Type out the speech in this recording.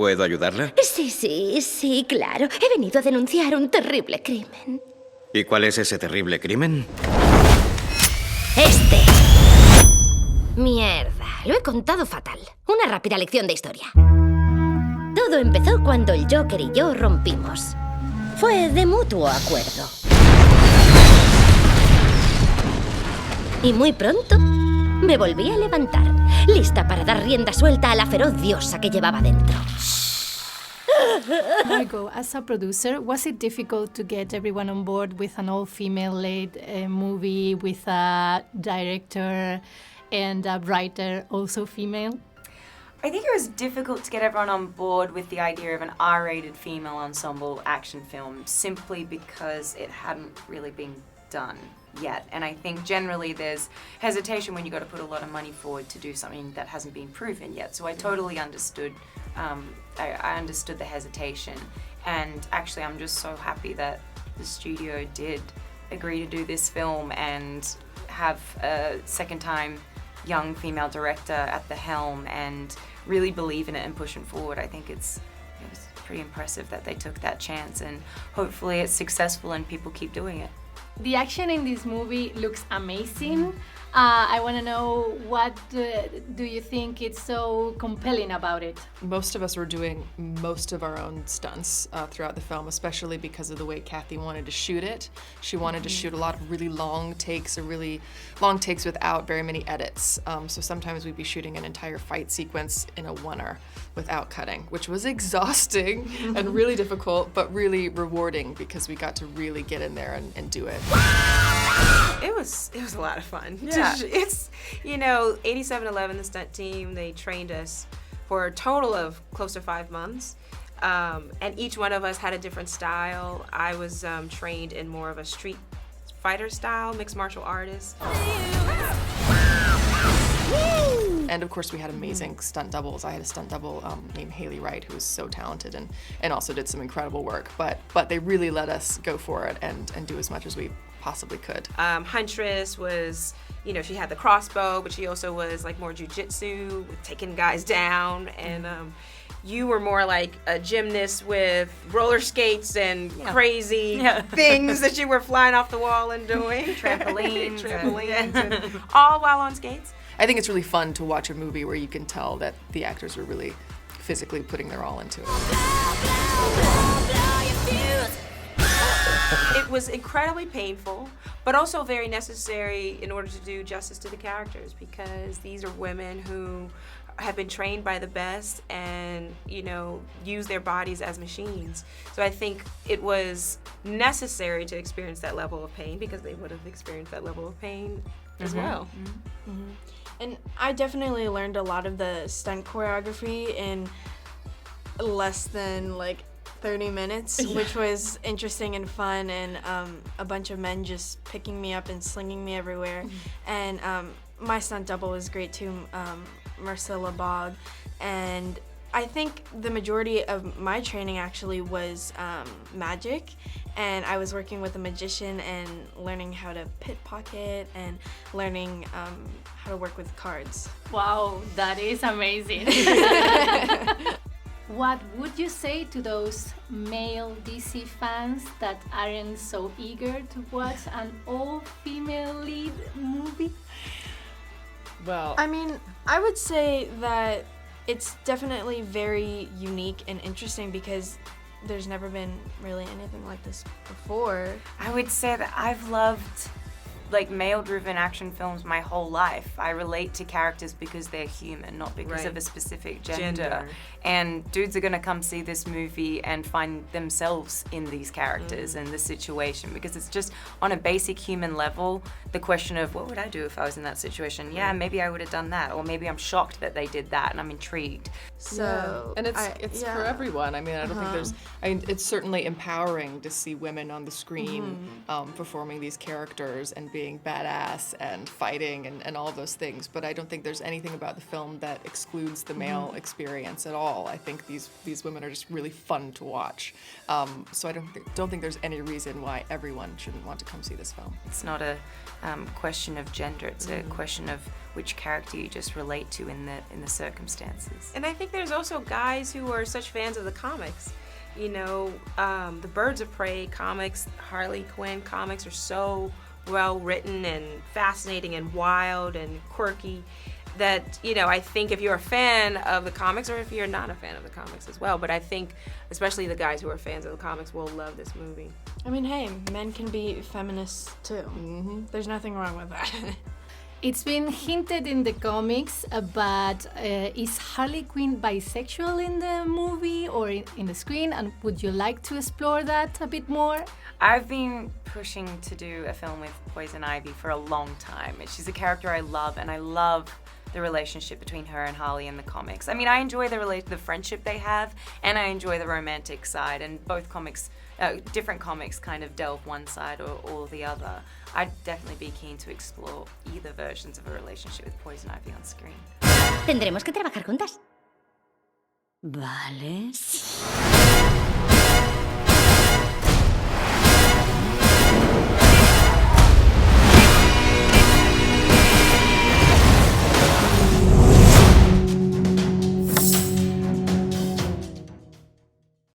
¿Puedo ayudarla? Sí, claro. He venido a denunciar un terrible crimen. ¿Y cuál es ese terrible crimen? Este. Mierda, lo he contado fatal. Una rápida lección de historia. Todo empezó cuando el Joker y yo rompimos. Fue de mutuo acuerdo. Y muy pronto me volví a levantar, lista para dar rienda suelta a la feroz diosa que llevaba dentro. Margot, as a producer, was it difficult to get everyone on board with an all-female led movie with a director and a writer also female? I think it was difficult to get everyone on board with the idea of an R-rated female ensemble action film simply because it hadn't really been done yet. And I think generally there's hesitation when you got to put a lot of money forward to do something that hasn't been proven yet. So I totally understood. I understood the hesitation, and actually I'm just so happy that the studio did agree to do this film and have a second-time young female director at the helm and really believe in it and push it forward. I think it was pretty impressive that they took that chance, and hopefully it's successful and people keep doing it. The action in this movie looks amazing. I want to know, what do you think is so compelling about it? Most of us were doing most of our own stunts throughout the film, especially because of the way Kathy wanted to shoot it. She wanted to shoot a lot of really long takes, or really long takes without very many edits. So sometimes we'd be shooting an entire fight sequence in a oneer without cutting, which was exhausting and really difficult, but really rewarding because we got to really get in there and do it. It was a lot of fun. Yeah. It's, 8711, the stunt team, they trained us for a total of close to 5 months. And each one of us had a different style. I was trained in more of a street fighter style, mixed martial artist. And of course we had amazing stunt doubles. I had a stunt double named Haley Wright, who was so talented and also did some incredible work. But they really let us go for it and do as much as we possibly could. Huntress was, she had the crossbow, but she also was like more jujitsu, with taking guys down. And you were more like a gymnast with roller skates and crazy things that you were flying off the wall and doing. Trampolines. and all while on skates. I think it's really fun to watch a movie where you can tell that the actors are really physically putting their all into it. It was incredibly painful, but also very necessary in order to do justice to the characters, because these are women who have been trained by the best and, use their bodies as machines. So I think it was necessary to experience that level of pain, because they would have experienced that level of pain as well. Mm-hmm. And I definitely learned a lot of the stunt choreography in less than 30 minutes, which was interesting and fun, and a bunch of men just picking me up and slinging me everywhere. And my stunt double was great too, Marcella Bogg. And I think the majority of my training actually was magic, and I was working with a magician and learning how to pickpocket and learning how to work with cards. Wow, that is amazing. What would you say to those male DC fans that aren't so eager to watch an all-female lead movie? Well, I would say that it's definitely very unique and interesting, because there's never been really anything like this before. I would say that I've loved male-driven action films my whole life. I relate to characters because they're human, not because of a specific gender. And dudes are gonna come see this movie and find themselves in these characters and the situation, because it's just on a basic human level, the question of what would I do if I was in that situation? Yeah, maybe I would have done that, or maybe I'm shocked that they did that and I'm intrigued. So, and it's for everyone. I don't think there's, it's certainly empowering to see women on the screen performing these characters and being being badass and fighting and all of those things. But I don't think there's anything about the film that excludes the male experience at all. I think these women are just really fun to watch. So I don't think there's any reason why everyone shouldn't want to come see this film. It's not a question of gender, it's a question of which character you just relate to in the circumstances. And I think there's also guys who are such fans of the comics. You know, the Birds of Prey comics, Harley Quinn comics are so well written and fascinating and wild and quirky that, you know, I think if you're a fan of the comics, or if you're not a fan of the comics as well, but I think especially the guys who are fans of the comics will love this movie. I mean, hey, men can be feminists too. There's nothing wrong with that. It's been hinted in the comics, but is Harley Quinn bisexual in the movie or in the screen? And would you like to explore that a bit more? I've been pushing to do a film with Poison Ivy for a long time. She's a character I love, and I love the relationship between her and Harley in the comics. I mean, I enjoy the friendship they have, and I enjoy the romantic side, and both comics, different comics kind of delve one side or the other. I'd definitely be keen to explore either versions of a relationship with Poison Ivy on screen. Tendremos que trabajar juntas. ¿Vale?